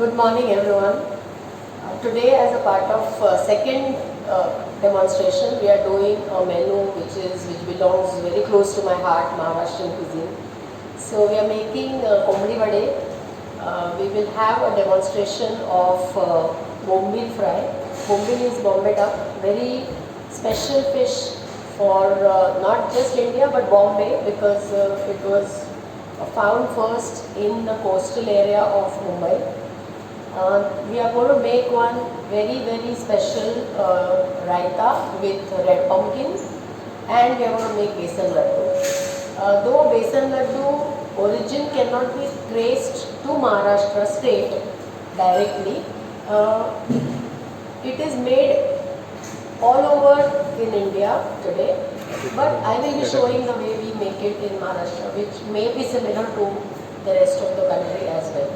Good morning everyone. Today as a part of second demonstration we are doing a menu which belongs very close to my heart, Maharashtrian cuisine. So we are making kombdi vade. We will have a demonstration of bombil fry. Bombil is Bombay duck, very special fish for not just India but Bombay because it was found first in the coastal area of Mumbai. We are going to make one very special raita with red pumpkin, and we are going to make besan laddu. Though besan laddu origin cannot be traced to Maharashtra state directly, it is made all over in India today, but I will be showing the way we make it in Maharashtra, which may be similar to the rest of the country as well.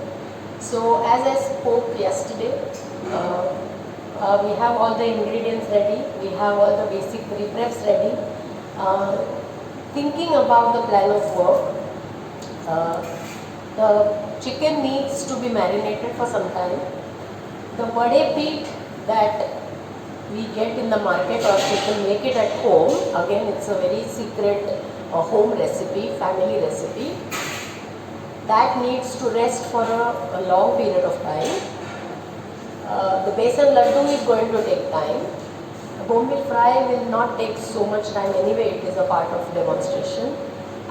So as I spoke yesterday, we have all the ingredients ready, we have all the basic pre-preps ready. Thinking about the plan of work, the chicken needs to be marinated for some time. The vade peat that we get in the market, or you can make it at home, again it's a very secret home recipe, family recipe, that needs to rest for a long period of time. The besan laddu is going to take time. The bombil fry will not take so much time anyway, it is a part of demonstration.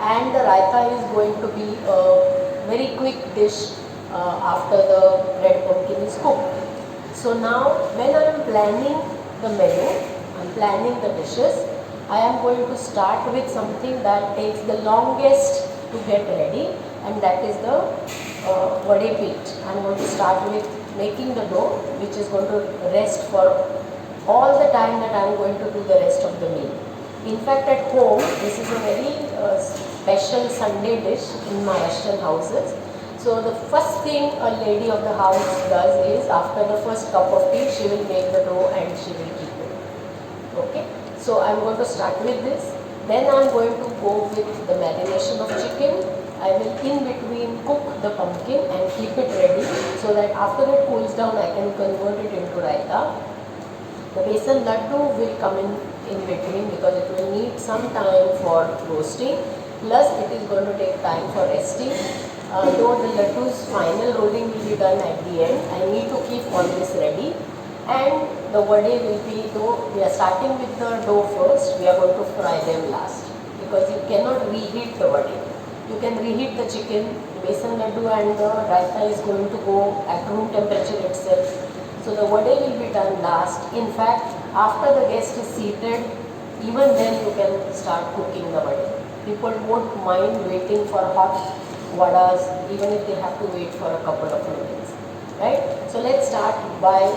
And the raita is going to be a very quick dish after the red pumpkin is cooked. So now when I am planning the menu, I am planning the dishes, I am going to start with something that takes the longest to get ready, and that is the vade peat. I am going to start with making the dough, which is going to rest for all the time that I am going to do the rest of the meal. In fact, at home, this is a very special Sunday dish in Maharashtrian houses. So the first thing a lady of the house does is, after the first cup of tea, she will make the dough and she will keep it. Okay? So I am going to start with this. Then I am going to go with the marination of chicken. I will in between cook the pumpkin and keep it ready so that after it cools down I can convert it into raita. The besan laddu will come in between because it will need some time for roasting, plus it is going to take time for resting. Though the laddu's final rolling will be done at the end, I need to keep all this ready. And the vade will be, though we are starting with the dough first, we are going to fry them last because you cannot reheat the vade. You can reheat the chicken, besan laddu and the raita is going to go at room temperature itself. So the vade will be done last. In fact, after the guest is seated, even then you can start cooking the vade. People won't mind waiting for hot vadas, even if they have to wait for a couple of minutes. Right? So let's start by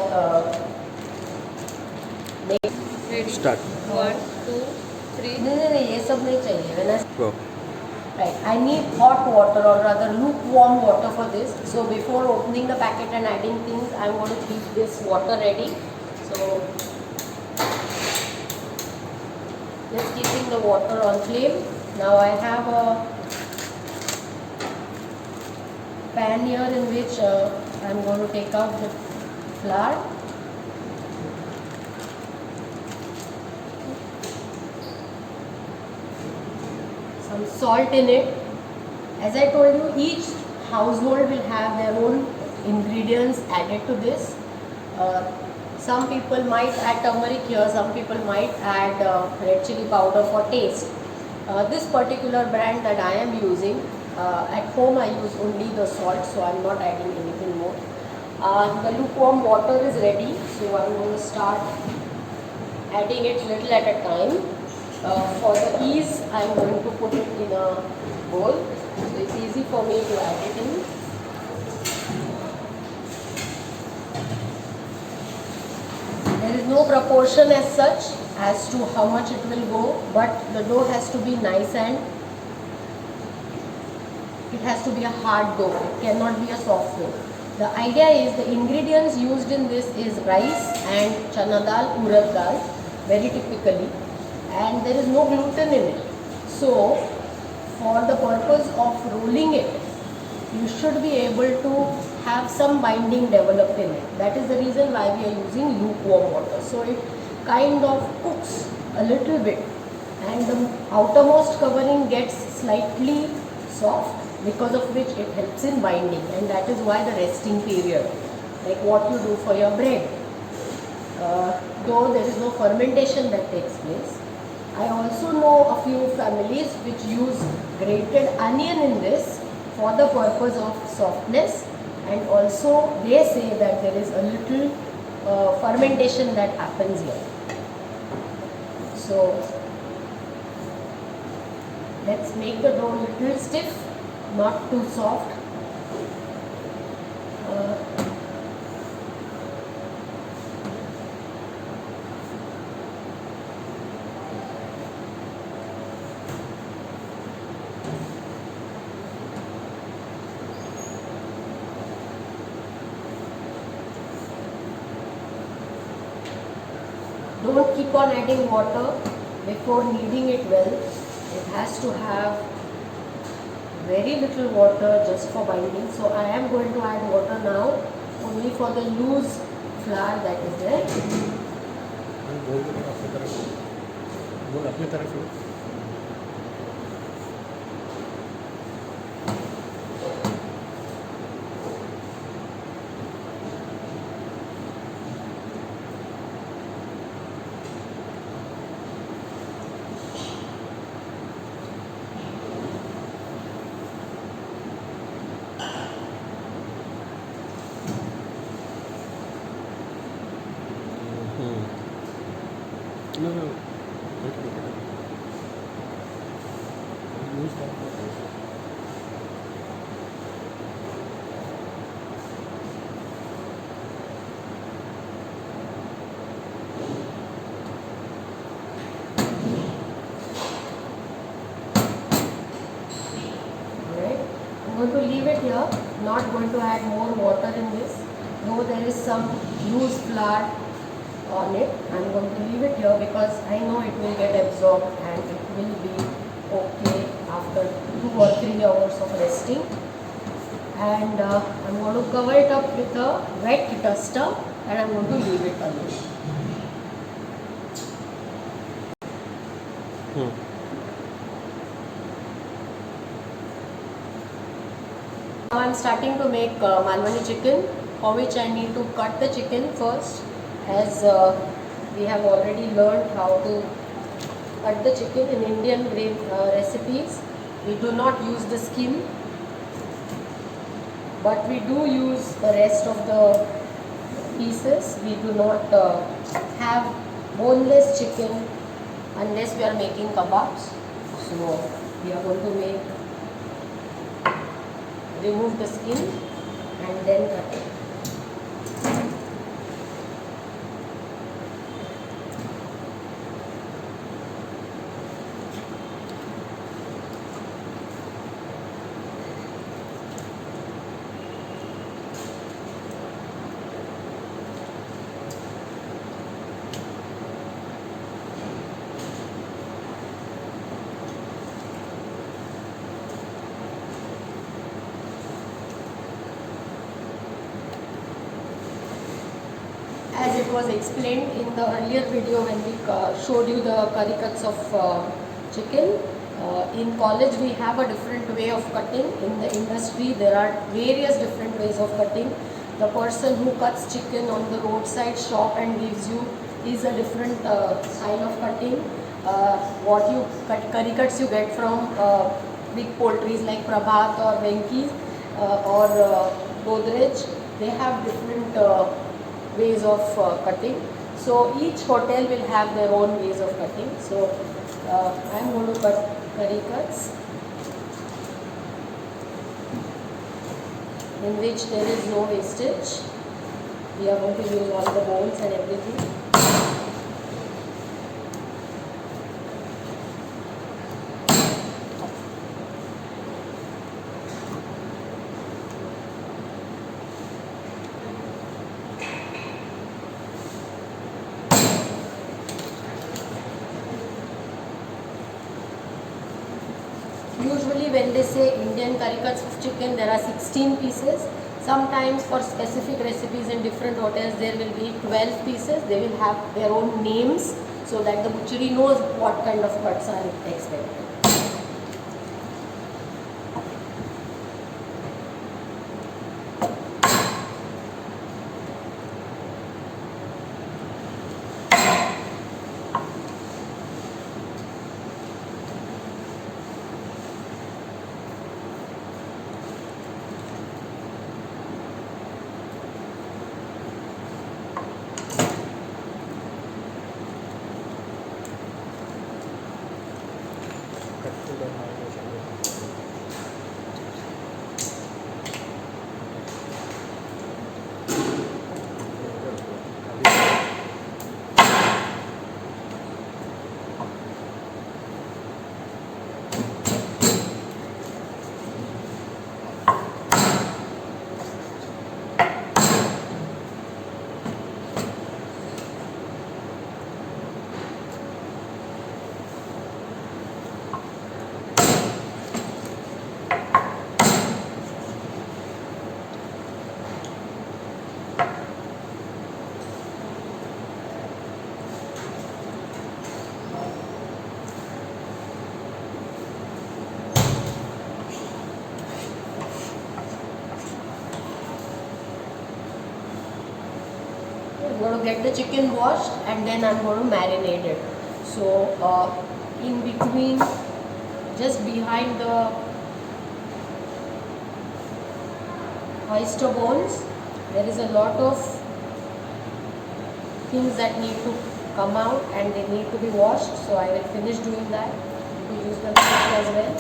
Start. 1, 2, 3. No, ये सब नहीं चाहिए. When I Go. Right, I need hot water, or rather lukewarm water for this. So before opening the packet and adding things, I am going to keep this water ready. So just keeping the water on flame. Now I have a pan here in which I am going to take out the flour. Some salt in it. As I told you, each household will have their own ingredients added to this. Some people might add turmeric here, some people might add red chili powder for taste. This particular brand that I am using, at home I use only the salt, so I am not adding anything more. The lukewarm water is ready, so I am going to start adding it little at a time. For the ease, I am going to put it in a bowl, so it's easy for me to add it in. There is no proportion as such as to how much it will go, but the dough has to be nice and it has to be a hard dough. It cannot be a soft dough. The idea is the ingredients used in this is rice and chana dal, urad dal, very typically. And there is no gluten in it. So for the purpose of rolling it, you should be able to have some binding developed in it. That is the reason why we are using lukewarm water. So it kind of cooks a little bit, and the outermost covering gets slightly soft, because of which it helps in binding, and that is why the resting period, like what you do for your bread. Though there is no fermentation that takes place. I also know a few families which use grated onion in this for the purpose of softness, and also they say that there is a little fermentation that happens here. So let's make the dough little stiff, not too soft. Don't keep on adding water before kneading it well. It has to have very little water just for binding. So I am going to add water now only for the loose flour that is there. बोल अपनी तरफ लो. No. Wait. Use that. Alright, I'm going to leave it here, not going to add more water in this. Though there is some loose flour on it, I'm going to leave it here because I know it will get absorbed and it will be okay after 2 or 3 hours of resting. And I'm going to cover it up with a wet duster and I'm going to leave it alone. Now I'm starting to make Malwani chicken, for which I need to cut the chicken first, as we have already learned how to cut the chicken in Indian recipes. We do not use the skin, but we do use the rest of the pieces. We do not have boneless chicken unless we are making kebabs. So we are going to remove the skin and then cut it. As it was explained in the earlier video when we showed you the curry cuts of chicken, in college we have a different way of cutting. In the industry there are various different ways of cutting. The person who cuts chicken on the roadside shop and gives you is a different style of cutting. What you cut, curry cuts you get from big poultries like Prabhat or Venki or Godrej, they have different ways of cutting. So each hotel will have their own ways of cutting. So I am going to cut curry cuts in which there is no wastage. We are going to use all the bones and everything. Usually when they say Indian curry cuts of chicken, there are 16 pieces. Sometimes for specific recipes in different hotels there will be 12 pieces. They will have their own names so that the butchery knows what kind of cuts are expected. I'm going to get the chicken washed and then I'm going to marinate it. So in between, just behind the oyster bones, there is a lot of things that need to come out and they need to be washed. So I will finish doing that. To use the knife as well.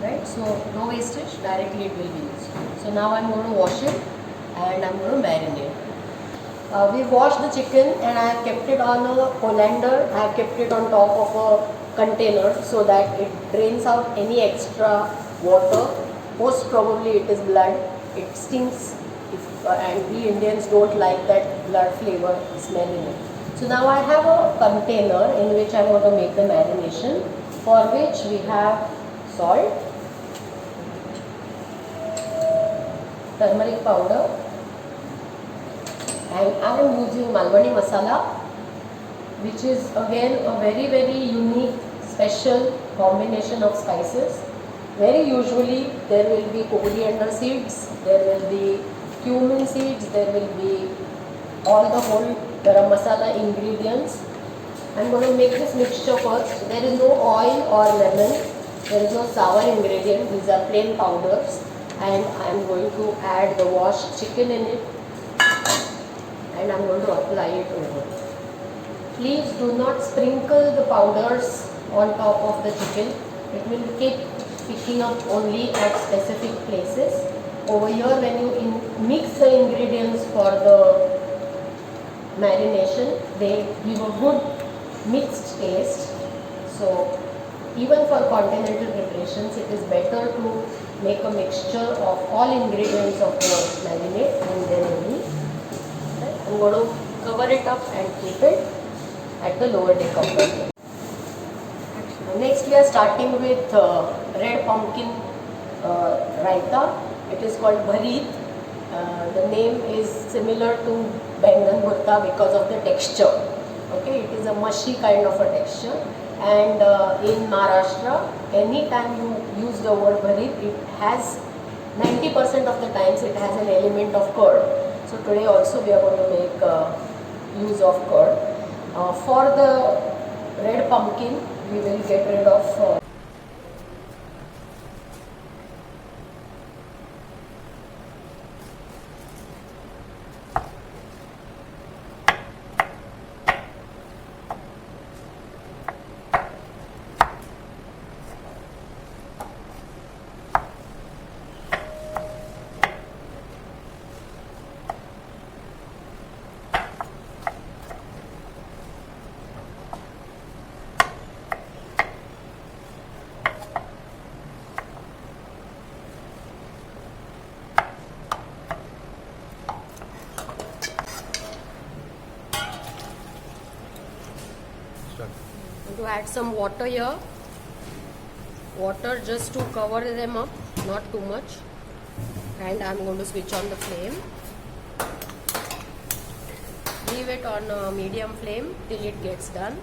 Right? So no wastage, directly it will be used. So now I'm going to wash it and I'm going to marinate. We washed the chicken and I have kept it on a colander. I have kept it on top of a container so that it drains out any extra water. Most probably it is blood. It stinks and we Indians don't like that blood flavor smell in it. So now I have a container in which I want to make the marination, for which we have salt, turmeric powder, and I am using Malwani masala, which is again a very unique special combination of spices. Very usually there will be coriander seeds, there will be cumin seeds, there will be all the whole garam masala ingredients. I am going to make this mixture first. There is no oil or lemon, there is no sour ingredient, these are plain powders, and I am going to add the washed chicken in it and I am going to apply it over. Please do not sprinkle the powders on top of the chicken. It will keep picking up only at specific places. Over here, when you mix the ingredients for the marination, they give a good mixed taste. So even for continental preparations, it is better to make a mixture of all ingredients of the marinade and then only. Right? I'm going to cover it up and keep it at the lower deck of the plate. Next, we are starting with red pumpkin raita. It is called bharit. The name is similar to Bengan bhurta because of the texture. Okay, it is a mushy kind of a texture. And in Maharashtra, anytime you use the word bharit, it has 90% of the times it has an element of curd. So today also we are going to make use of curd. For the red pumpkin, we will get rid of to add some water here. Water just to cover them up, not too much. and I'm going to switch on the flame. Leave it on a medium flame till it gets done.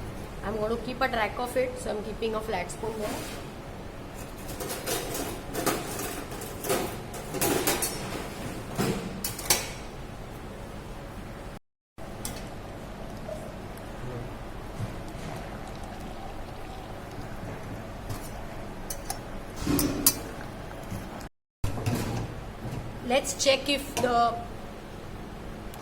I'm going to keep a track of it, so I'm keeping a flat spoon there. Let's check if the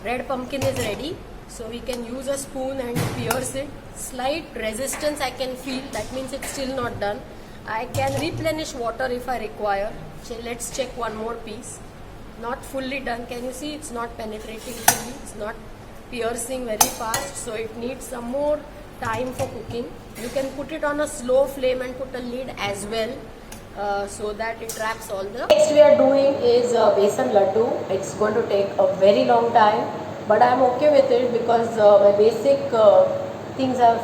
red pumpkin is ready. So we can use a spoon and pierce it. Slight resistance I can feel, that means it's still not done. I can replenish water if I require. So let's check one more piece. Not fully done. Can you see it's not penetrating fully? It's not piercing very fast. So it needs some more time for cooking. You can put it on a slow flame and put a lid as well. So that it wraps all the... Next we are doing is besan laddu. It's going to take a very long time, but I'm okay with it because my basic things have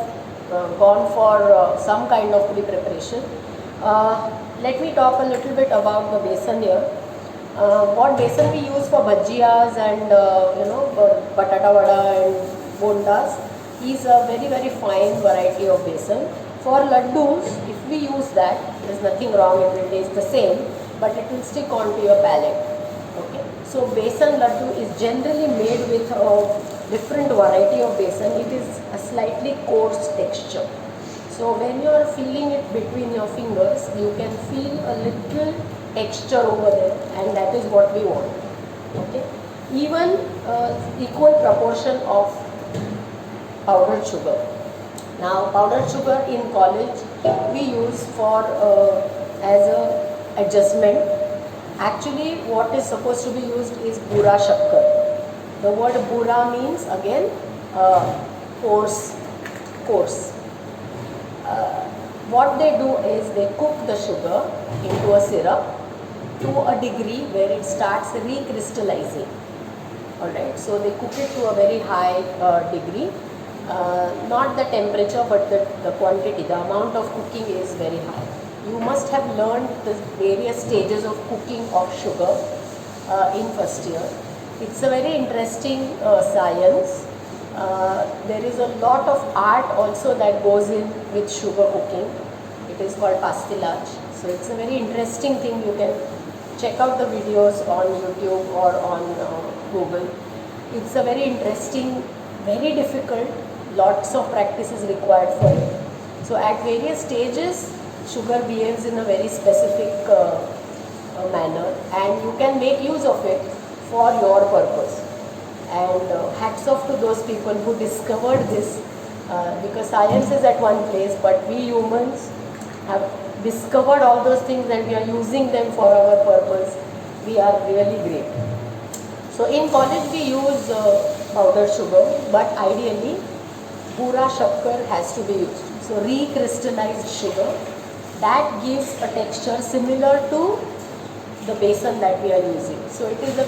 gone for some kind of pre-preparation. Let me talk a little bit about the besan here. What besan we use for bhajiyas and batata vada and bondas is a very fine variety of besan. For laddus, if we use that, there is nothing wrong, it will taste the same, but it will stick onto your palate. Okay. So besan laddu is generally made with a different variety of besan. It is a slightly coarse texture. So when you are feeling it between your fingers, you can feel a little texture over there, and that is what we want. Okay. Even equal proportion of powdered sugar. Now powdered sugar in college we use for as a adjustment. Actually what is supposed to be used is bura shakkar. The word bura means again coarse. What they do is they cook the sugar into a syrup to a degree where it starts recrystallizing. Alright, so they cook it to a very high degree. Not the temperature but the quantity, the amount of cooking is very high. You must have learned the various stages of cooking of sugar in first year. It's a very interesting science. There is a lot of art also that goes in with sugar cooking. It is called pastillage. So it's a very interesting thing. You can check out the videos on YouTube or on Google. It's a very interesting, very difficult. Lots of practice is required for it. So at various stages, sugar behaves in a very specific manner, and you can make use of it for your purpose. And hats off to those people who discovered this, because science is at one place, but we humans have discovered all those things and we are using them for our purpose. We are really great. So in college we use powdered sugar, but ideally bura shakkar has to be used. So recrystallized sugar, that gives a texture similar to the besan that we are using. So it is the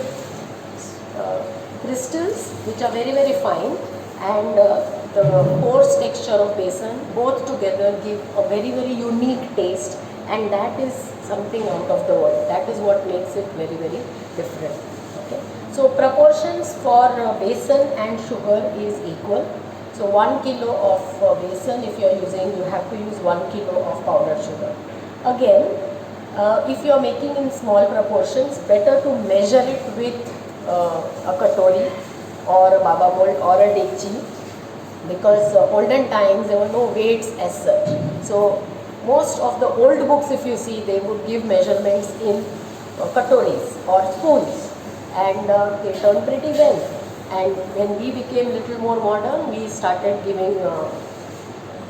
crystals which are very fine, and the coarse texture of besan, both together give a very unique taste, and that is something out of the world. That is what makes it very different. Okay. So proportions for besan and sugar is equal. So 1 kilo of besan, if you are using, you have to use 1 kilo of powdered sugar. Again, if you are making in small proportions, better to measure it with a katori or a baba mold or a dekchi, because olden times there were no weights as such. So most of the old books, if you see, they would give measurements in katoris or spoons, and they turn pretty well. And when we became little more modern, we started giving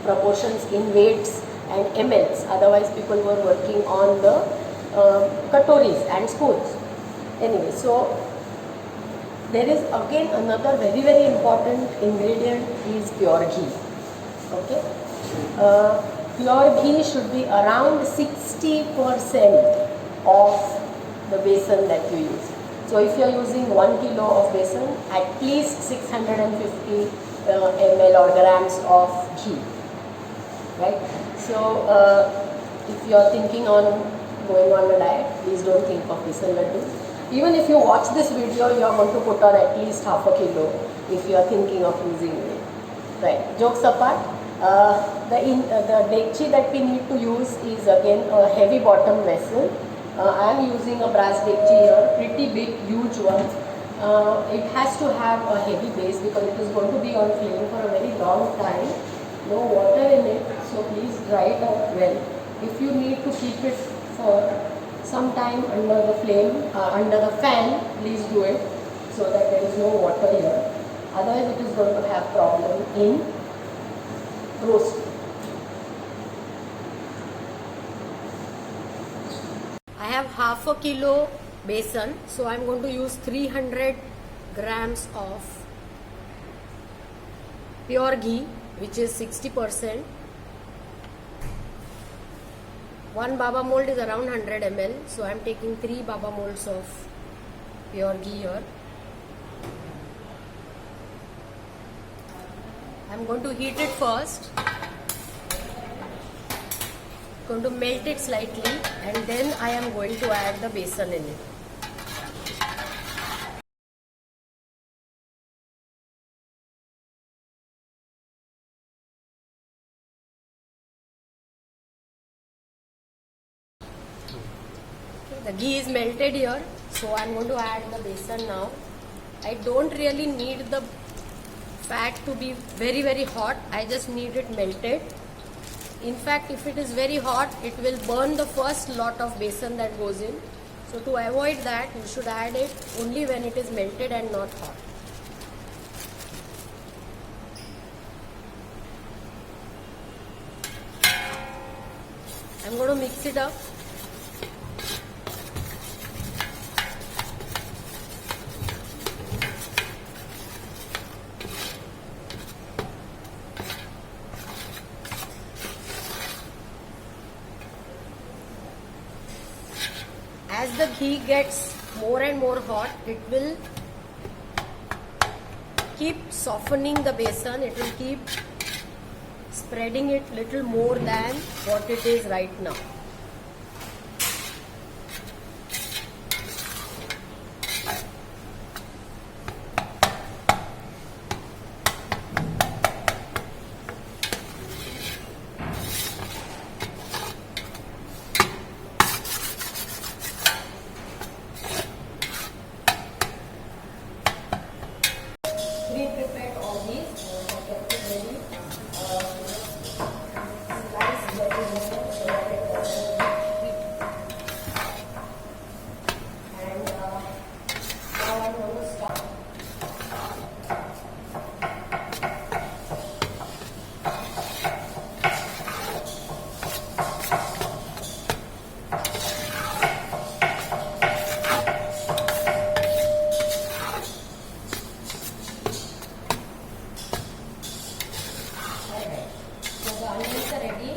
proportions in weights and mls. Otherwise, people were working on the katoris and spoons. Anyway, so there is again another very important ingredient is pure ghee. Okay, pure ghee should be around 60% of the besan that you use. So if you are using 1 kilo of besan, at least 650 ml or grams of ghee, right? So if you are thinking on going on a diet, please don't think of besan laddu. Even if you watch this video, you are going to put on at least half a kilo if you are thinking of losing weight. Right, jokes apart, the dekchi that we need to use is again a heavy bottom vessel. I am using a brass dekchi here, pretty big, huge one. It has to have a heavy base because it is going to be on flame for a very long time. No water in it, so please dry it out well. If you need to keep it for some time under the flame, under the fan, please do it so that there is no water here. Otherwise, it is going to have problem in roasting. I have half a kilo besan, so I am going to use 300 grams of pure ghee, which is 60%. One baba mold is around 100 ml, so I am taking 3 baba molds of pure ghee here. I am going to heat it first. Going to melt it slightly, and then I am going to add the besan in it. The ghee is melted here, so I am going to add the besan now. I don't really need the fat to be very hot. I just need it melted. In fact, if it is very hot, it will burn the first lot of besan that goes in. So to avoid that, you should add it only when it is melted and not hot. I'm going to mix it up. As the ghee gets more and more hot, it will keep softening the besan. It will keep spreading it little more than what it is right now. Pre-prepared all these, I kept it ready. Slice vegetable so that it doesn't heat. And now I'm going to start. So the onions are ready.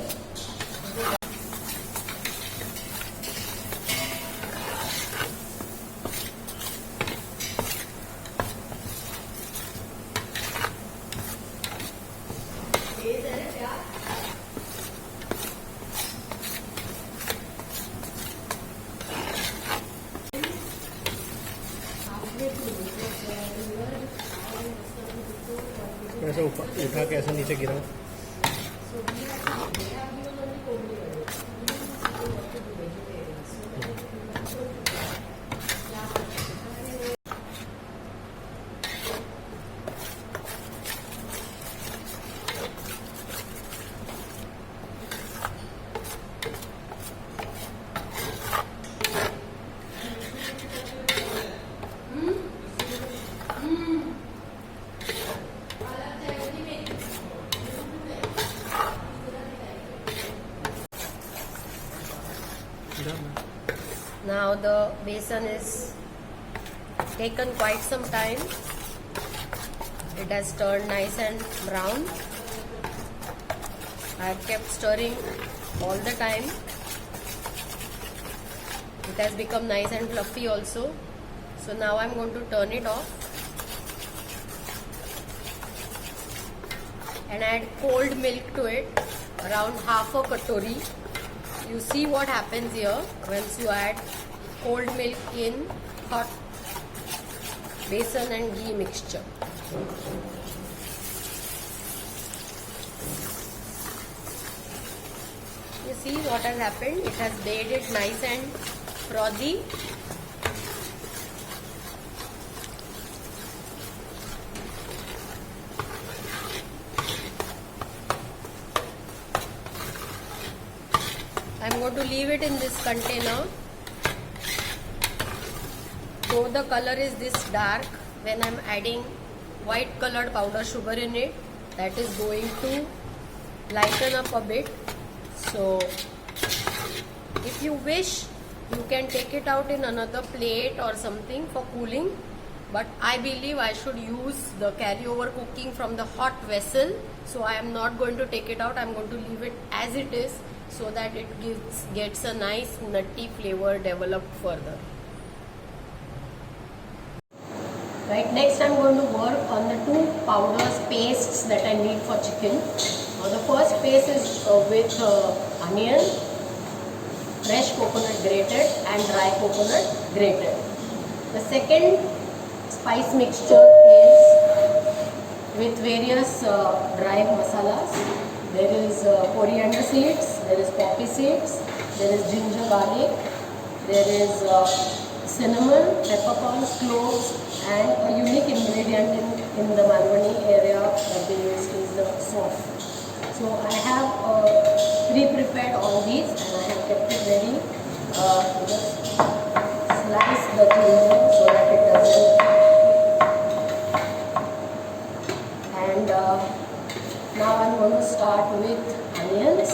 ऐसा उठा के ऐसा नीचे गिराओ. Now the besan is taken quite some time. It has turned nice and brown. I have kept stirring all the time. It has become nice and fluffy also. So now I am going to turn it off and add cold milk to it, around half a katori. You see what happens here once you add cold milk in. hot besan and ghee mixture. You see what has happened? It has made it nice and frothy. I am going to leave it in this container. Though the color is this dark, when I am adding white colored powder sugar in it, that is going to lighten up a bit. So if you wish, you can take it out in another plate or something for cooling, but I believe I should use the carryover cooking from the hot vessel, so I am not going to take it out. I am going to leave it as it is so that it gets a nice nutty flavor developed further. Right, next I am going to work on the two powders pastes that I need for chicken. The first paste is with onion, fresh coconut grated and dry coconut grated. The second spice mixture is with various dry masalas. There is coriander seeds, there is poppy seeds, there is ginger garlic, there is cinnamon, peppercorns, cloves, and a unique ingredient in the Malwani area that they use is the sauce. So I have pre-prepared all these and I have kept it ready. Just slice the ginger so that it doesn't. And now I'm going to start with onions.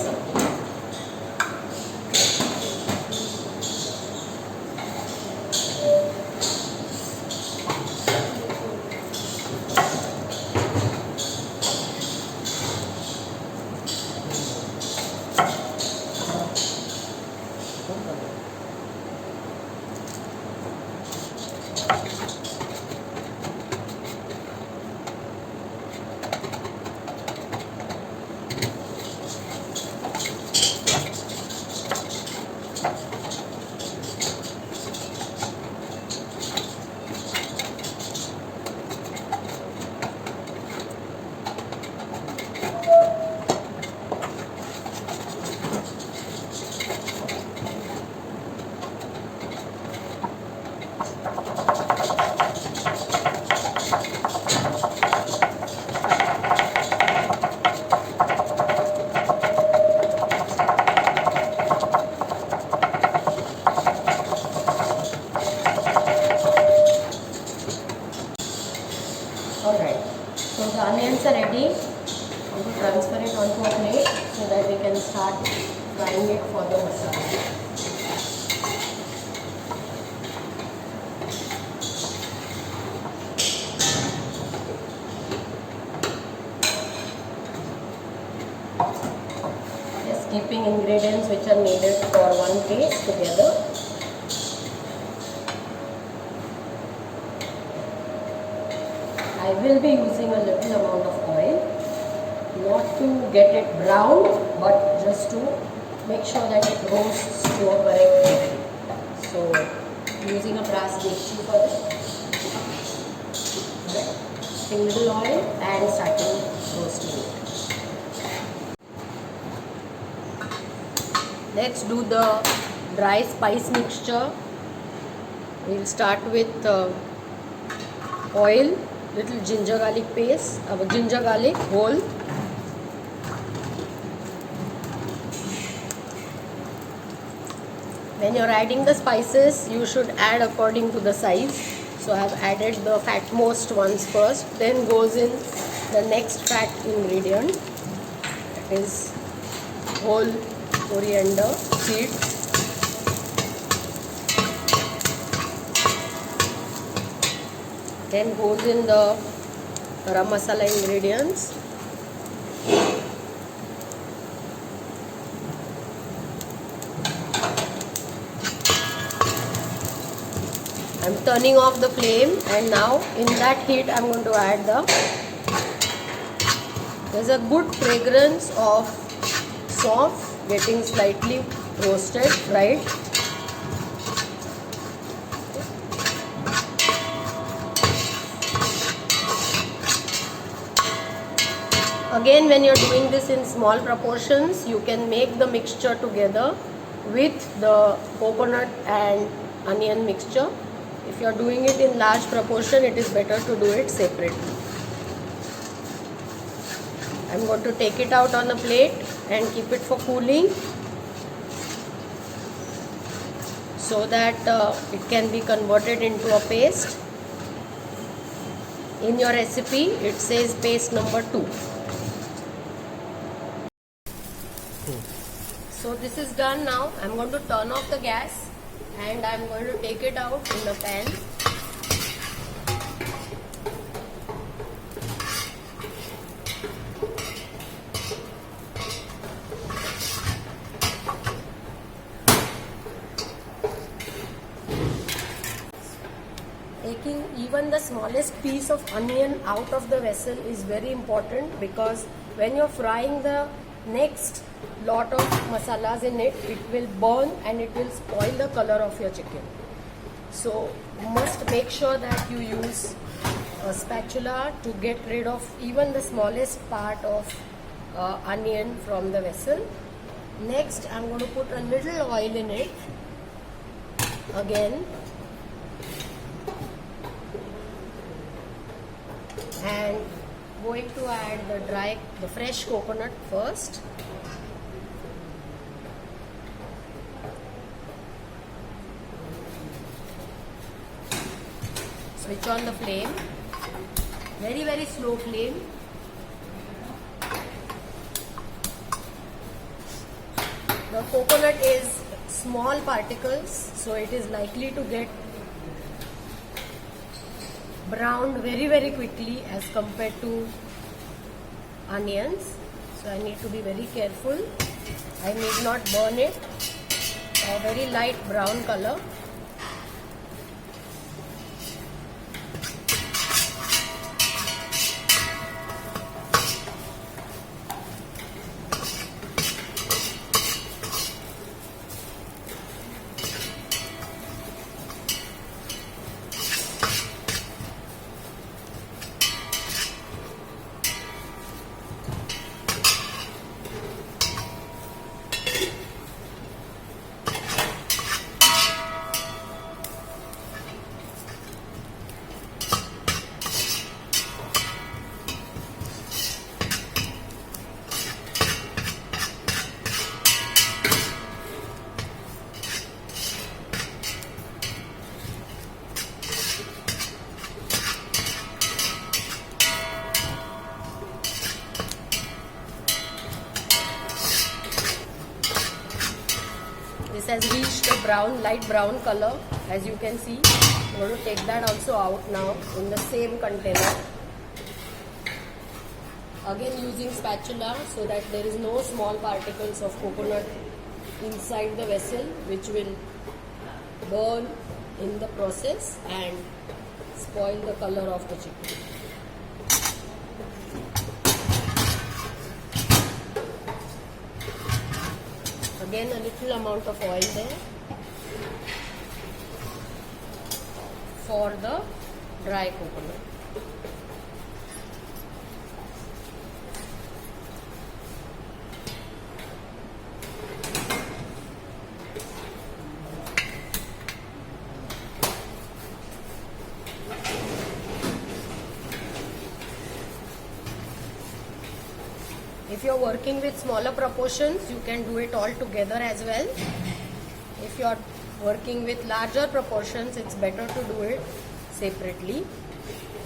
Alright, so the onions are ready. I'm going to transfer it onto a plate so that we can start frying it for the masala. Just keeping ingredients which are needed for one paste together. I will be using a little amount of oil, not to get it brown, but just to make sure that it roasts to a correct degree. So, using a brass dekchi for this. Adding little oil and starting roasting it. Let's do the dry spice mixture. We'll start with oil. Little ginger garlic paste, ginger garlic whole. When you're adding the spices, you should add according to the size. So I have added the fatmost ones first, then goes in the next fat ingredient, that is whole coriander seeds. Then goes in the garam masala ingredients. I'm turning off the flame, and now in that heat I'm going to add there's a good fragrance of sauce getting slightly roasted, right? Again, when you're doing this in small proportions, you can make the mixture together with the coconut and onion mixture. If you're doing it in large proportion, it is better to do it separately. I'm going to take it out on a plate and keep it for cooling so that it can be converted into a paste. In your recipe, it says paste number 2. So this is done now. I'm going to turn off the gas and I'm going to take it out in the pan. Taking even the smallest piece of onion out of the vessel is very important, because when you're frying the next lot of masalas in it, it will burn and it will spoil the color of your chicken. So you must make sure that you use a spatula to get rid of even the smallest part of onion from the vessel. Next, I'm going to put a little oil in it again, and going to add the fresh coconut first. Switch on the flame, very very slow flame. The coconut is small particles, so it is likely to get browned very very quickly as compared to onions. So I need to be very careful. I need not burn it. A very light brown color. This has reached a brown, light brown color, as you can see. I'm going to take that also out now in the same container. Again using spatula so that there is no small particles of coconut inside the vessel, which will burn in the process and spoil the color of the chicken. Again a little amount of oil there for the dry coconut. If you are working with smaller proportions, you can do it all together as well. If you are working with larger proportions, it's better to do it separately.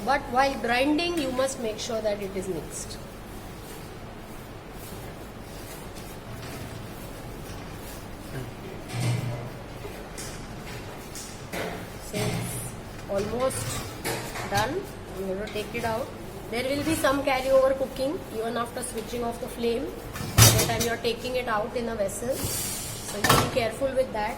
But while grinding, you must make sure that it is mixed. So it's almost done. I'm going to take it out. There will be some carryover cooking even after switching off the flame. By the time you are taking it out in a vessel, so you be careful with that.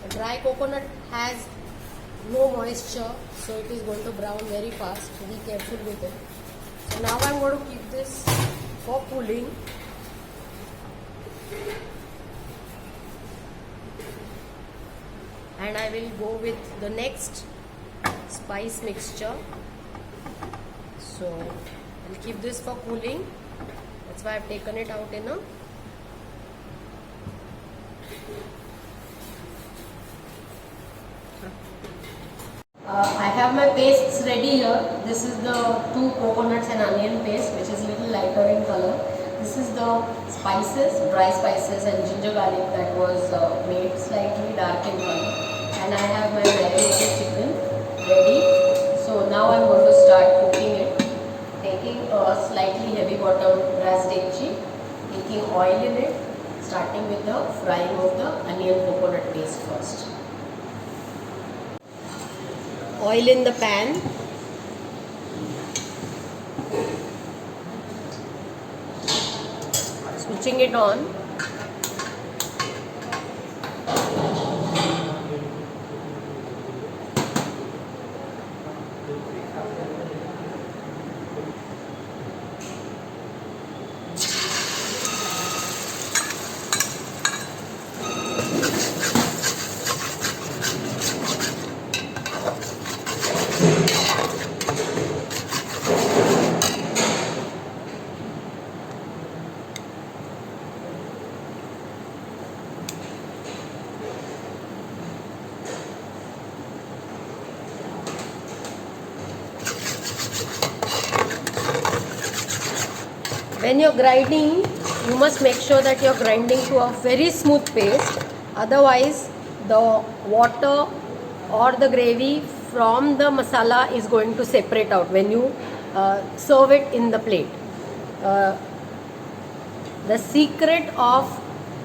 The dry coconut has no moisture, so it is going to brown very fast. So be careful with it. So now I am going to keep this for cooling. and I will go with the next spice mixture. So I'll keep this for cooling. That's why I've taken it out in a I have my pastes ready here. This is the 2 coconuts and onion paste, which is little lighter in color. This is the spices, dry spices and ginger garlic that was made slightly dark in color. And I have my marinated chicken ready. So now I'm going to start cooking it. Taking a slightly heavy bottom brass dekchi, taking oil in it, starting with the frying of the onion coconut paste first. Oil in the pan. Switching it on. When you're grinding, you must make sure that you're grinding to a very smooth paste. Otherwise, the water or the gravy from the masala is going to separate out when you serve it in the plate. The secret of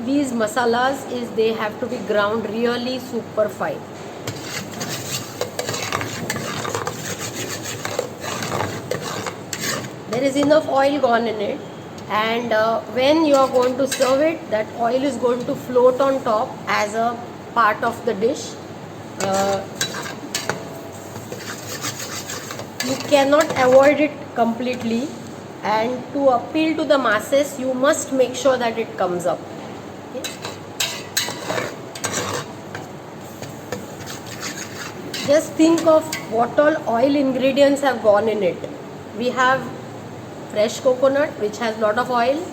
these masalas is they have to be ground really super fine. There is enough oil gone in it, and when you are going to serve it, that oil is going to float on top as a part of the dish. You cannot avoid it completely, and to appeal to the masses, you must make sure that it comes up. Okay? Just think of what all oil ingredients have gone in it. We have fresh coconut, which has lot of oil.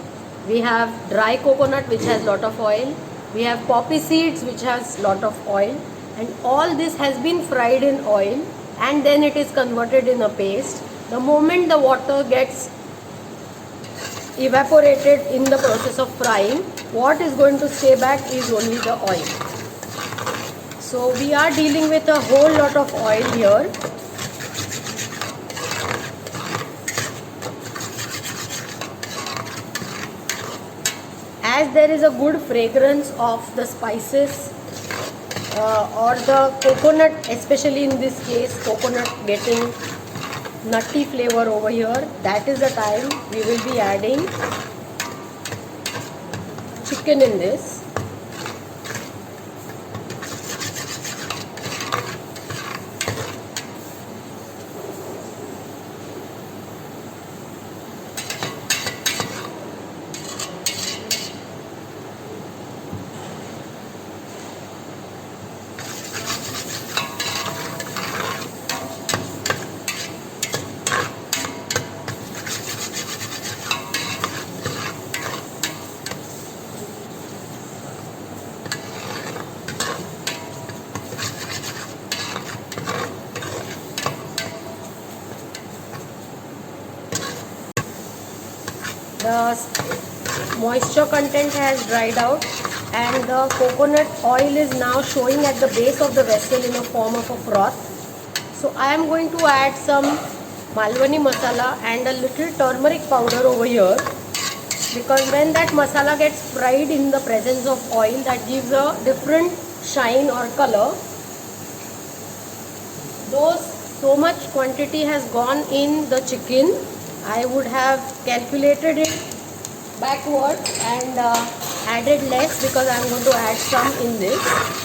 We have dry coconut, which has lot of oil. We have poppy seeds, which has lot of oil. And all this has been fried in oil, and then it is converted in a paste. The moment the water gets evaporated in the process of frying, what is going to stay back is only the oil. So we are dealing with a whole lot of oil here. As there is a good fragrance of the spices or the coconut, especially in this case coconut getting nutty flavor over here, that is the time we will be adding chicken in this. The moisture content has dried out and the coconut oil is now showing at the base of the vessel in a form of a froth. So I am going to add some Malwani masala and a little turmeric powder over here, because when that masala gets fried in the presence of oil, that gives a different shine or color. Though so much quantity has gone in the chicken, I would have calculated it backwards and added less, because I am going to add some in this.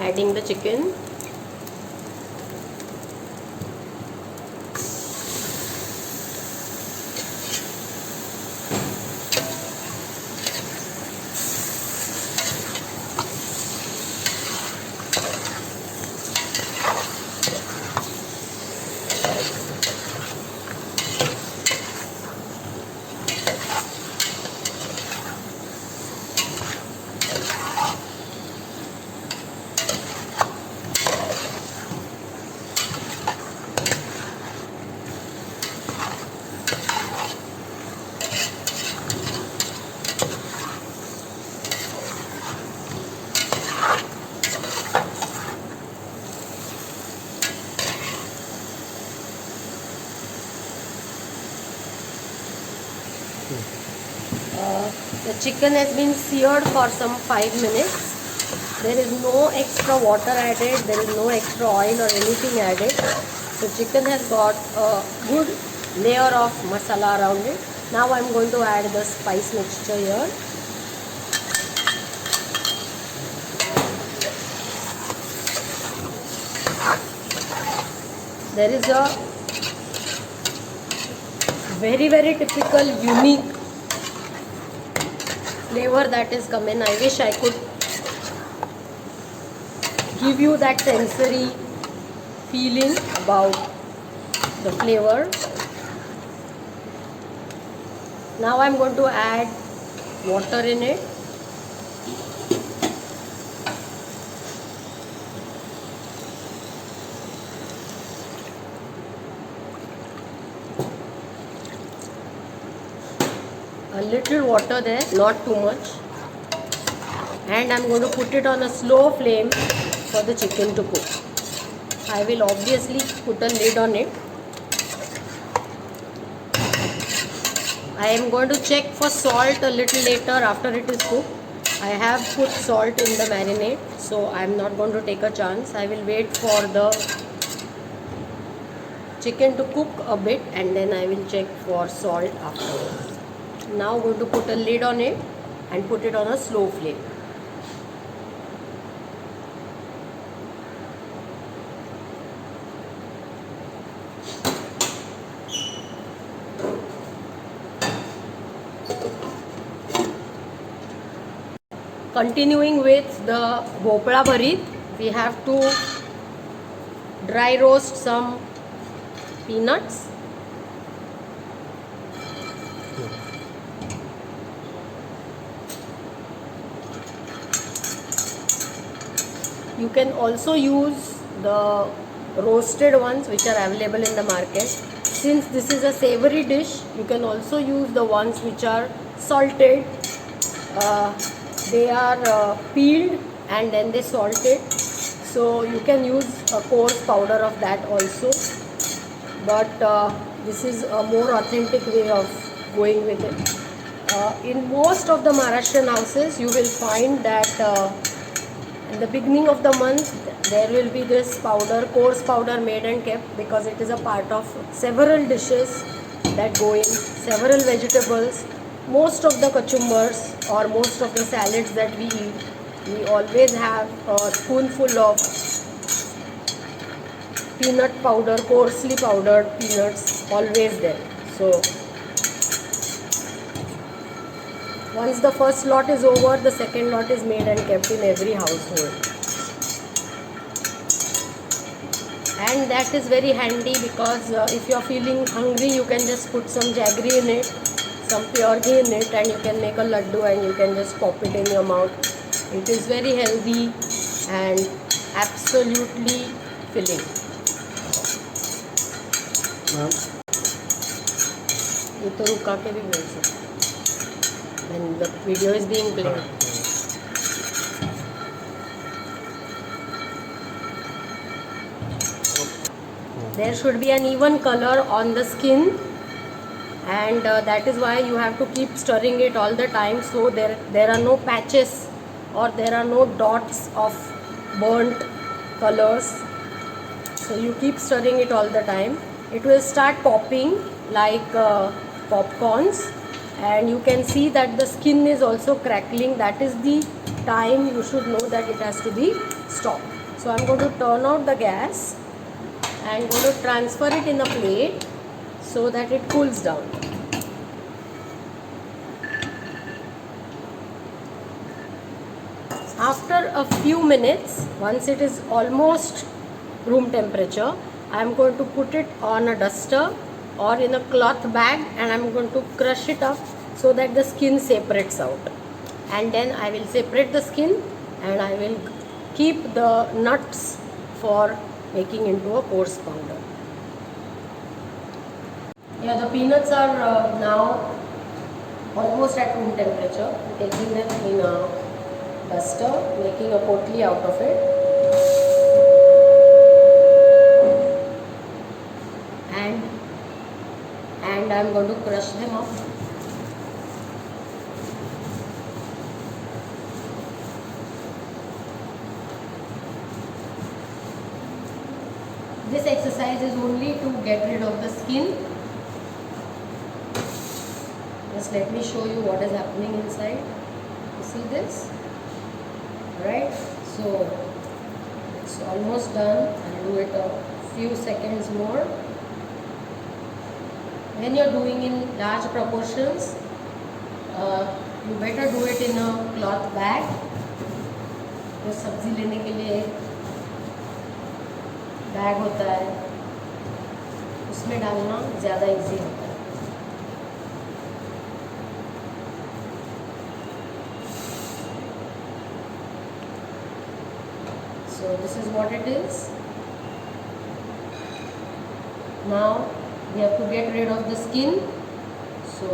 adding the chicken. The chicken has been seared for some 5 minutes. There is no extra water added, there is no extra oil or anything added. The chicken has got a good layer of masala around it. Now I am going to add the spice mixture here. There is a very typical unique flavor that is coming. I wish I could give you that sensory feeling about the flavor. Now I am going to add water in it. A little water there, not too much. And I am going to put it on a slow flame for the chicken to cook. I will obviously put a lid on it. I am going to check for salt a little later after it is cooked. I have put salt in the marinade, so I am not going to take a chance. I will wait for the chicken to cook a bit and then I will check for salt afterwards. Now going to put a lid on it and put it on a slow flame. Continuing with the bhopla bharit, we have to dry roast some peanuts. You can also use the roasted ones which are available in the market. Since this is a savory dish, you can also use the ones which are salted. They are peeled and then they salted. So you can use a coarse powder of that also. But this is a more authentic way of going with it. In most of the Maharashtrian houses, you will find that in the beginning of the month, there will be this powder, coarse powder made and kept because it is a part of several dishes that go in, several vegetables. Most of the kachumbars or most of the salads that we eat, we always have a spoonful of peanut powder, coarsely powdered peanuts, always there. So once the first lot is over, the second lot is made and kept in every household. And that is very handy because if you are feeling hungry, you can just put some jaggery in it, some pure ghee in it, and you can make a laddu and you can just pop it in your mouth. It is very healthy and absolutely filling. ये तो रुका के भी बोल सकते when the video is being played. There should be an even color on the skin, and that is why you have to keep stirring it all the time, so there are no patches or there are no dots of burnt colors. So you keep stirring it all the time. It will start popping like popcorns, and you can see that the skin is also crackling. That is the time you should know that it has to be stop. So I'm going to turn out the gas and going to transfer it in a plate so that it cools down. After a few minutes, once it is almost room temperature, I am going to put it on a duster or in a cloth bag and I am going to crush it up so that the skin separates out. And then I will separate the skin and I will keep the nuts for making into a coarse powder. Yeah, the peanuts are now almost at room temperature. Taking them in a duster, making a potli out of it. And I am going to crush them up. This exercise is only to get rid of the skin. Just let me show you what is happening inside. You see this? Right? So it's almost done. I'll do it a few seconds more. When you're doing in large proportions, you better do it in a cloth bag. जो सब्जी लेने के लिए bag होता है उसमें डालना ज़्यादा इजी होता है. So this is what it is. Now we have to get rid of the skin. So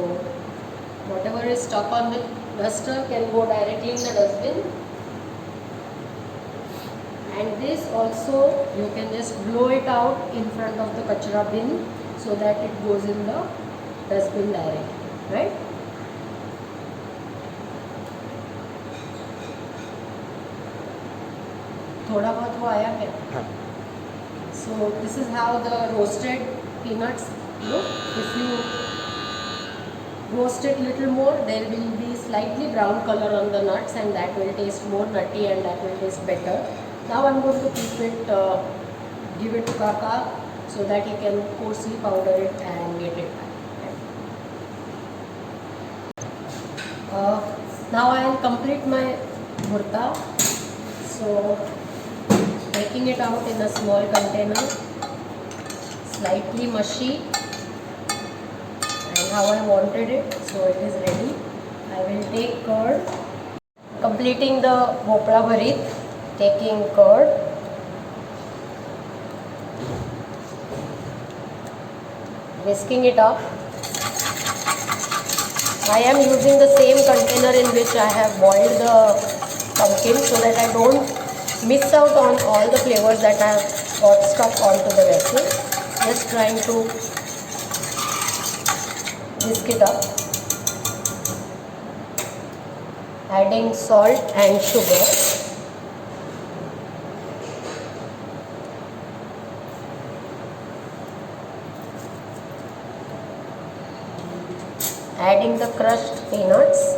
whatever is stuck on the duster can go directly in the dustbin. And this also you can just blow it out in front of the kachra bin so that it goes in the dustbin directly, right? थोड़ा बहुत वो आया क्या? So this is how the roasted peanuts look. If you roast it little more, there will be slightly brown color on the nuts and that will taste more nutty and that will taste better. Now I'm going to keep it, give it to Kaka so that he can coarsely powder it and get it back. Now I will complete my bhurta. So taking it out in a small container, slightly mushy and how I wanted it, so it is ready. I will take curd, completing the bhopla bharit, taking curd, whisking it up. I am using the same container in which I have boiled the pumpkin so that I don't miss out on all the flavors that I have got stuck onto the vessel. Just trying to whisk it up, adding salt and sugar. Adding the crushed peanuts.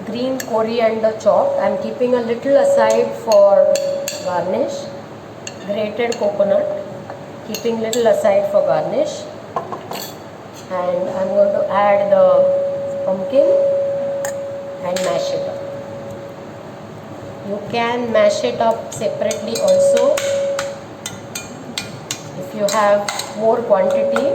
Green coriander chopped. I am keeping a little aside for garnish. Grated coconut, keeping little aside for garnish. And I am going to add the pumpkin and mash it up. You can mash it up separately also if you have more quantity.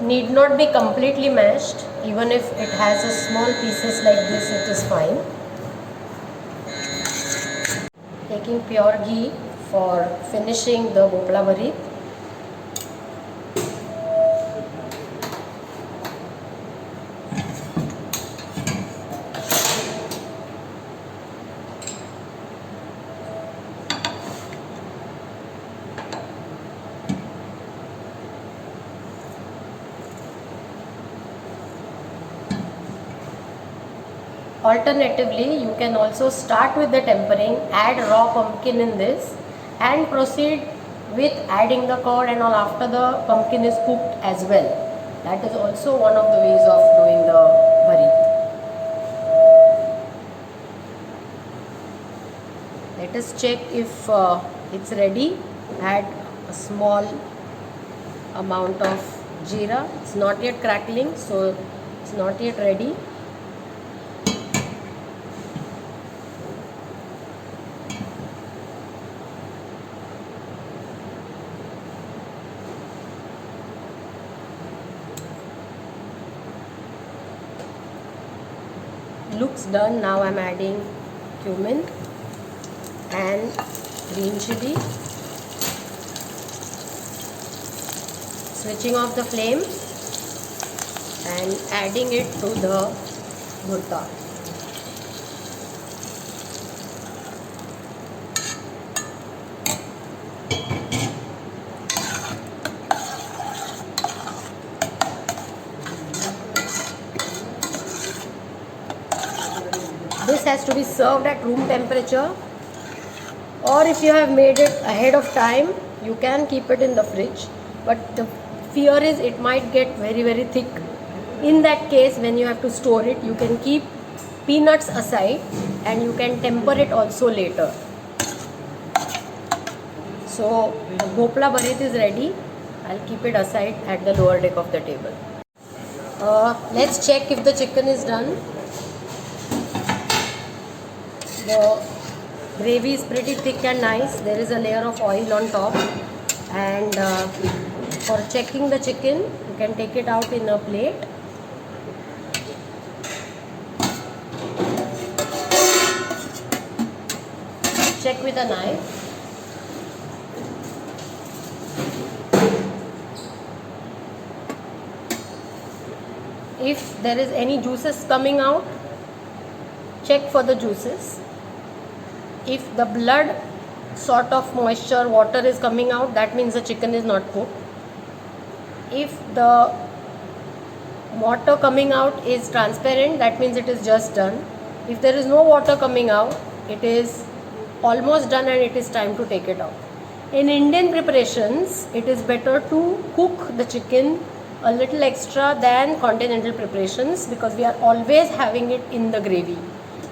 Need not be completely mashed. Even if it has a small pieces like this, it is fine. Taking pure ghee for finishing the bhopla bharit. Alternatively, you can also start with the tempering, add raw pumpkin in this, and proceed with adding the curd and all after the pumpkin is cooked as well. That is also one of the ways of doing the bharit. Let us check if it's ready. Add a small amount of jeera. It's not yet crackling, so it's not yet ready. Looks done. Now I'm adding cumin and green chili. Switching off the flame and adding it to the bhurta. This has to be served at room temperature, or if you have made it ahead of time, you can keep it in the fridge. But the fear is it might get very thick. In that case, when you have to store it, you can keep peanuts aside and you can temper it also later. So the Bhopla bharit is ready. I'll keep it aside at the lower deck of the table. Let's check if the chicken is done. The gravy is pretty thick and nice. There is a layer of oil on top. And for checking the chicken, you can take it out in a plate. Check with a knife. If there is any juices coming out, check for the juices. If the blood sort of moisture, water is coming out, that means the chicken is not cooked. If the water coming out is transparent, that means it is just done. If there is no water coming out, it is almost done and it is time to take it out. In Indian preparations, it is better to cook the chicken a little extra than continental preparations because we are always having it in the gravy.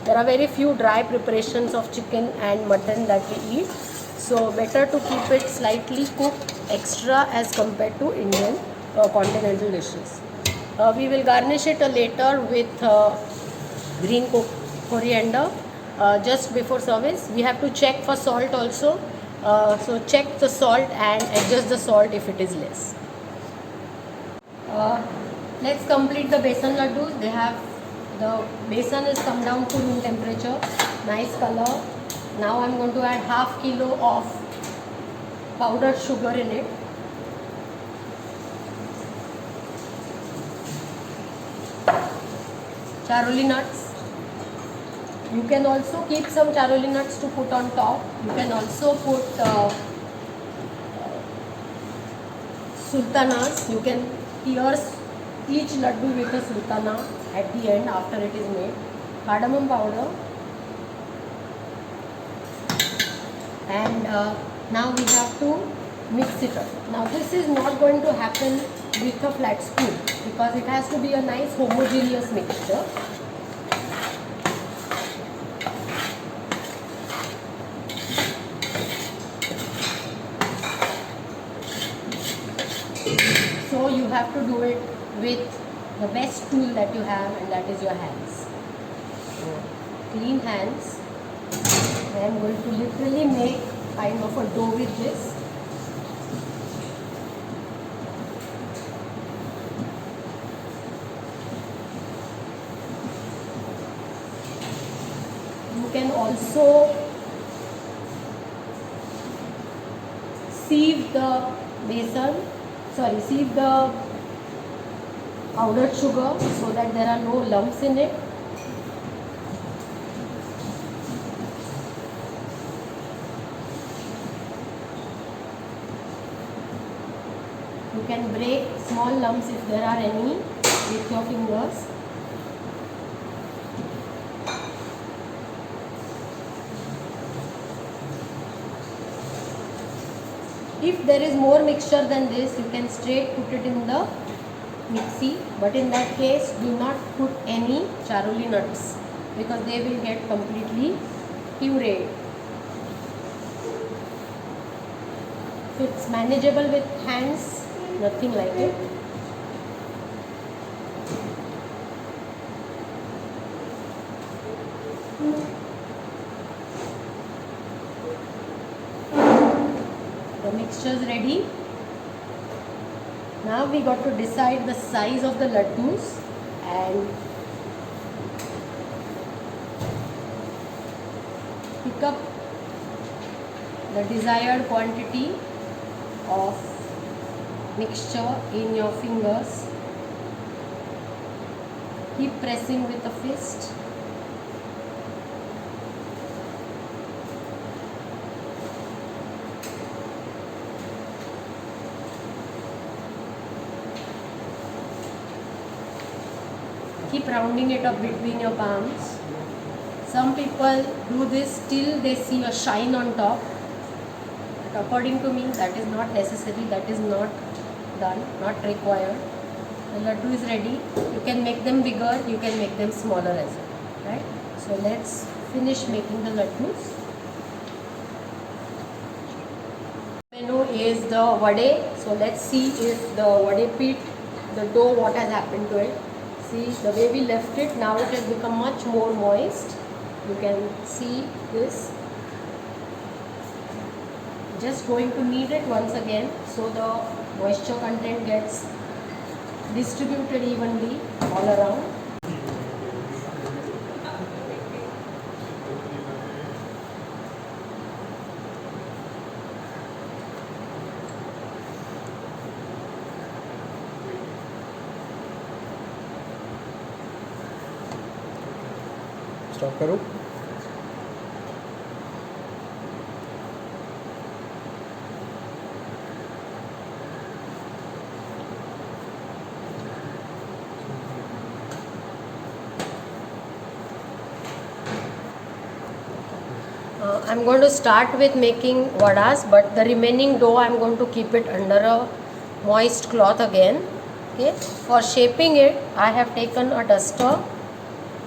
There are very few dry preparations of chicken and mutton that we eat. So better to keep it slightly cooked extra as compared to Indian continental dishes. We will garnish it later with green coriander just before service. We have to check for salt also. So check the salt and adjust the salt if it is less. Let's complete the besan laddus. The besan has come down to room temperature. Nice color. Now I'm going to add half kilo of powdered sugar in it. Charoli nuts. You can also keep some charoli nuts to put on top. You can also put sultanas. You can pierce each laddu with a sultana at the end after it is made. Cardamom powder. And now we have to mix it up. Now this is not going to happen with a flat spoon because it has to be a nice homogeneous mixture. So you have to do it with the best tool that you have, and that is your hands. So clean hands. I am going to literally make kind of a dough with this. You can also sieve the sieve the powdered sugar so that there are no lumps in it. You can break small lumps if there are any with your fingers. If there is more mixture than this, you can straight put it in the mixie, but in that case do not put any charoli nuts because they will get completely pureed. If it's manageable with hands, nothing like it. The mixture is ready. Now we got to decide the size of the laddus and pick up the desired quantity of mixture in your fingers. Keep pressing with a fist. Keep rounding it up between your palms. Some people do this till they see a shine on top. But according to me, that is not necessary, that is not done, not required. The laddu is ready. You can make them bigger, you can make them smaller as well. Right? So let's finish making the laddus. Menu is the vade. So let's see if the vade pit, the dough, what has happened to it. See the way we left it, now it has become much more moist. You can see this. Just going to knead it once again so the moisture content gets distributed evenly all around. Stop करो. I'm going to start with making vadas, but the remaining dough I'm going to keep it under a moist cloth again. Okay. For shaping it, I have taken a duster.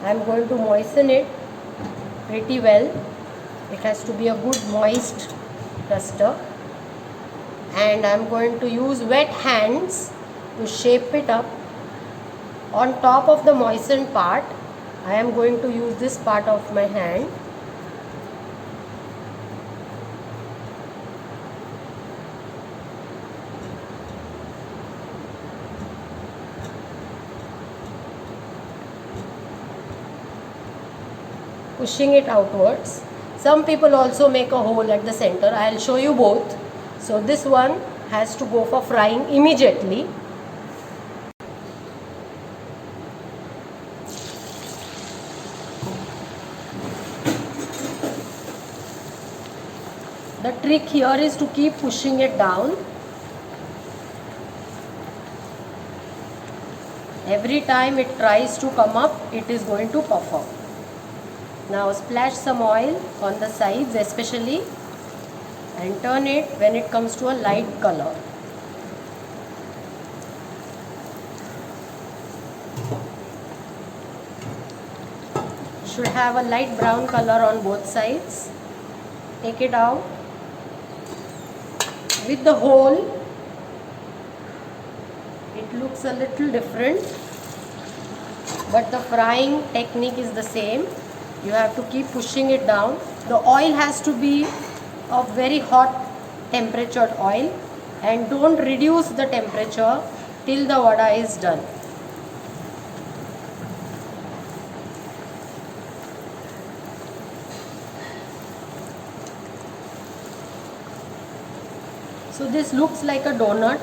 I'm going to moisten it pretty well. It has to be a good moist duster. And I'm going to use wet hands to shape it up. On top of the moistened part, I am going to use this part of my hand. Pushing it outwards. Some people also make a hole at the center. I'll show you both. So this one has to go for frying immediately. The trick here is to keep pushing it down. Every time it tries to come up, it is going to puff up. Now splash some oil on the sides especially and turn it when it comes to a light color. Should have a light brown color on both sides. Take it out. With the hole, it looks a little different, but the frying technique is the same. You have to keep pushing it down. The oil has to be of very hot temperatured oil, and don't reduce the temperature till the vada is done. So this looks like a donut.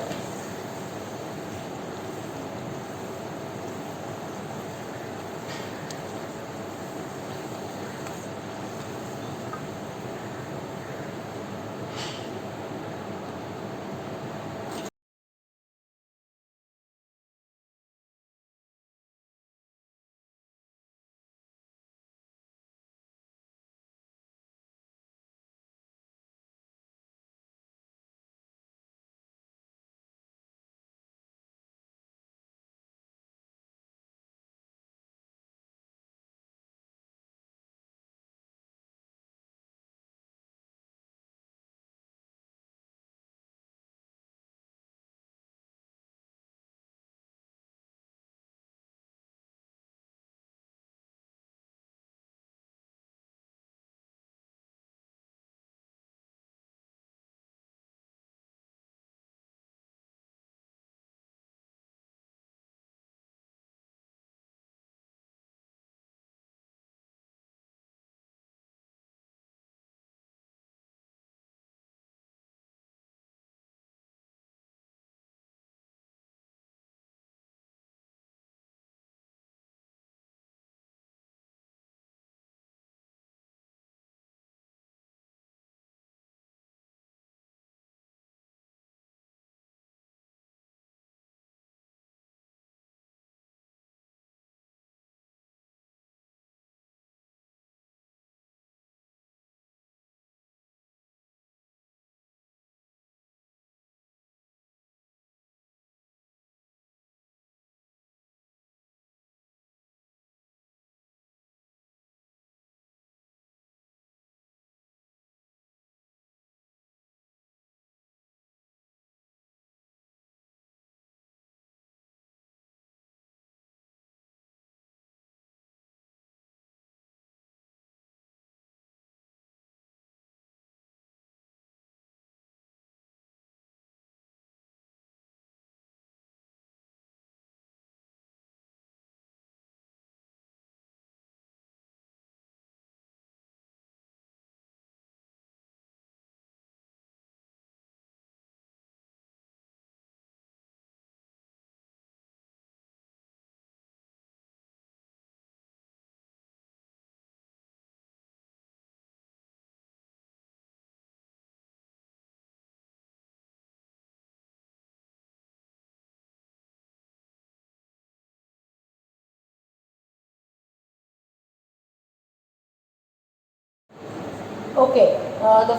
Okay, the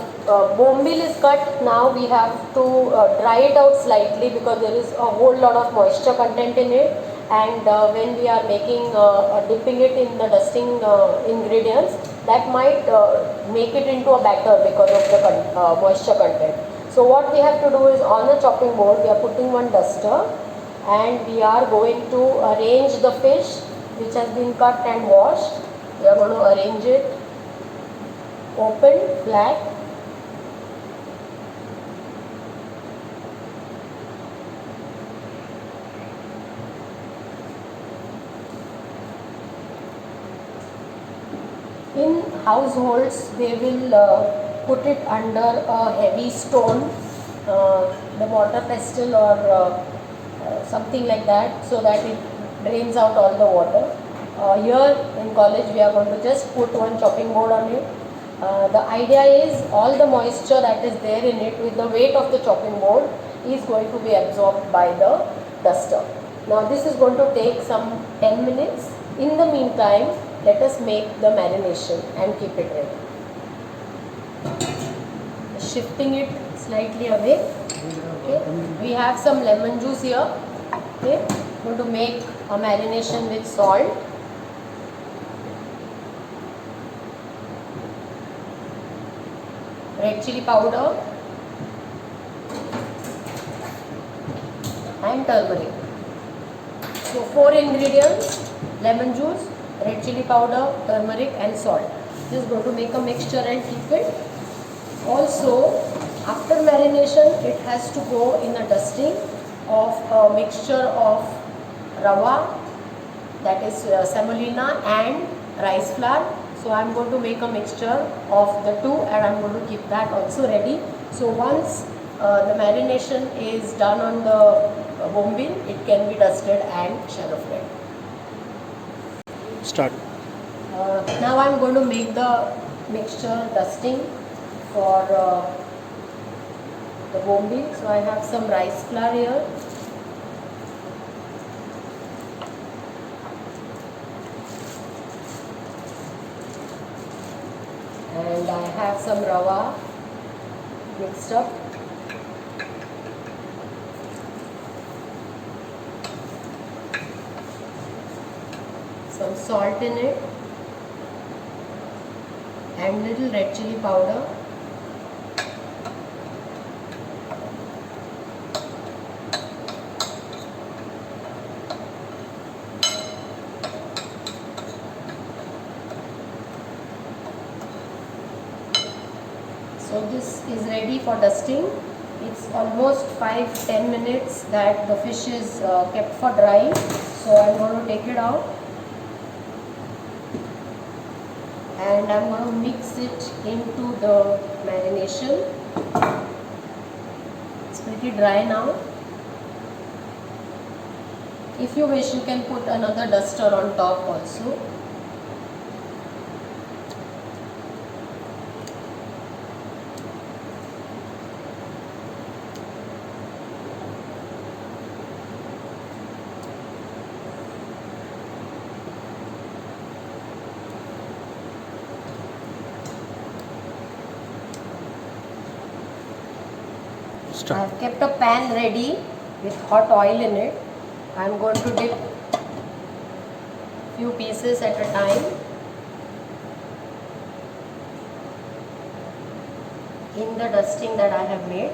bombil is cut. Now we have to dry it out slightly because there is a whole lot of moisture content in it, and when we are making dipping it in the dusting ingredients, that might make it into a batter because of the moisture content. So what we have to do is, on the chopping board we are putting one duster, and we are going to arrange the fish which has been cut and washed. We are going to arrange it open, flat. In households, they will put it under a heavy stone, the mortar pestle or something like that, so that it drains out all the water. Here in college, we are going to just put one chopping board on it. The idea is all the moisture that is there in it with the weight of the chopping board is going to be absorbed by the duster. Now this is going to take some 10 minutes. In the meantime, let us make the marination and keep it ready. Shifting it slightly away. Okay. We have some lemon juice here. Okay. Going to make a marination with salt. Red chili powder and turmeric. So 4 ingredients: lemon juice, red chili powder, turmeric and salt. Just going to make a mixture and keep it. Also, after marination, it has to go in a dusting of a mixture of rava, that is semolina, and rice flour. So I am going to make a mixture of the two, and I am going to keep that also ready. So once the marination is done on the bombil, it can be dusted and shallow fried. Start. Now I am going to make the mixture dusting for the bombil. So I have some rice flour here. And I have some rava mixed up. Some salt in it and little red chili powder. So this is ready for dusting. It's almost 5-10 minutes that the fish is kept for drying. So I'm going to take it out and I'm going to mix it into the marination. It's pretty dry now. If you wish, you can put another duster on top also. I have kept a pan ready with hot oil in it. I am going to dip few pieces at a time in the dusting that I have made.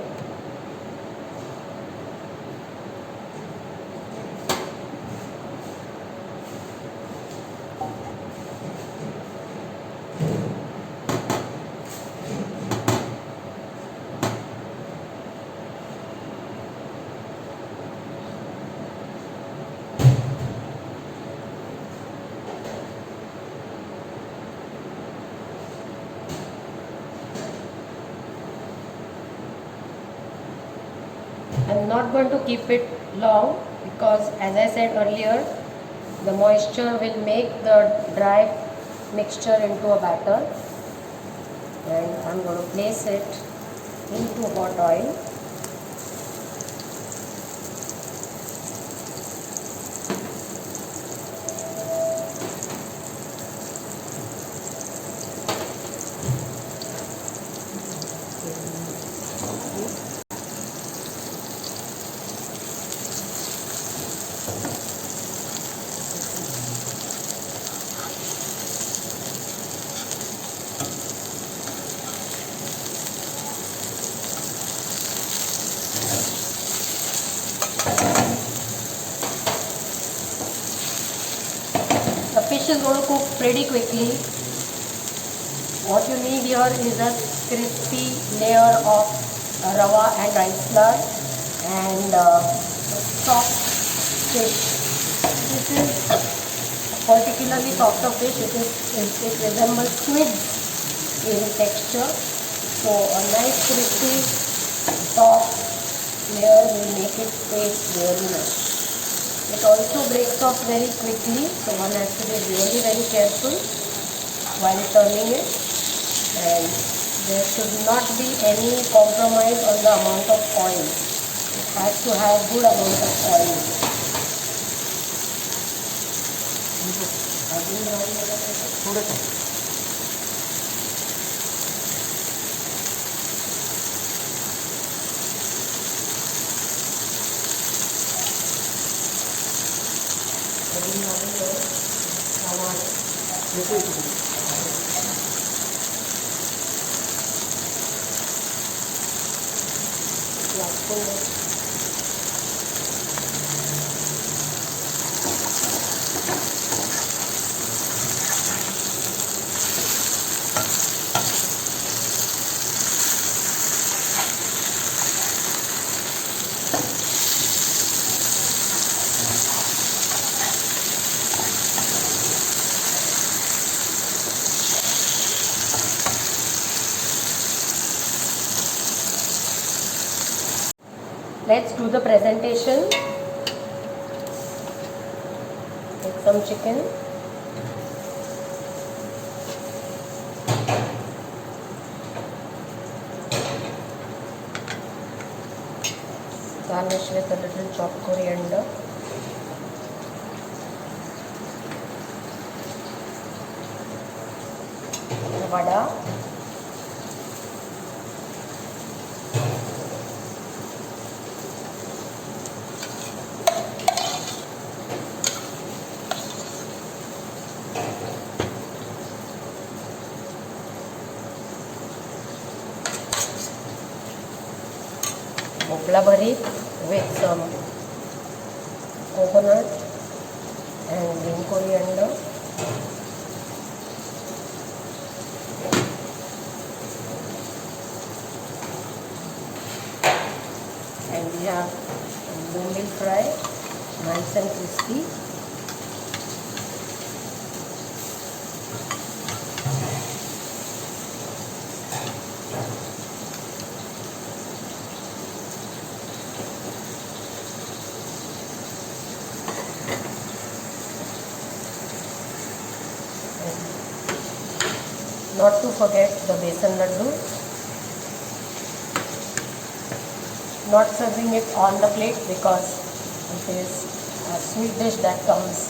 I'm not going to keep it long because, as I said earlier, the moisture will make the dry mixture into a batter, and I'm going to place it into hot oil. The fish is going to cook pretty quickly. What you need here is a crispy layer of rava and rice flour and soft fish. This is particularly softer fish. It resembles squid in texture. So a nice crispy soft layer will make it taste really nice. It also breaks off very quickly, so one has to be really very careful while turning it, and there should not be any compromise on the amount of oil. It has to have good amount of oil. Let's do the presentation. Take some chicken. Garnish with a little chopped coriander. Vada. Mopla bharit with some coconut and green coriander. And we have bombil fry, nice and crispy. Not to forget the besan laddu. Not serving it on the plate because it is a sweet dish that comes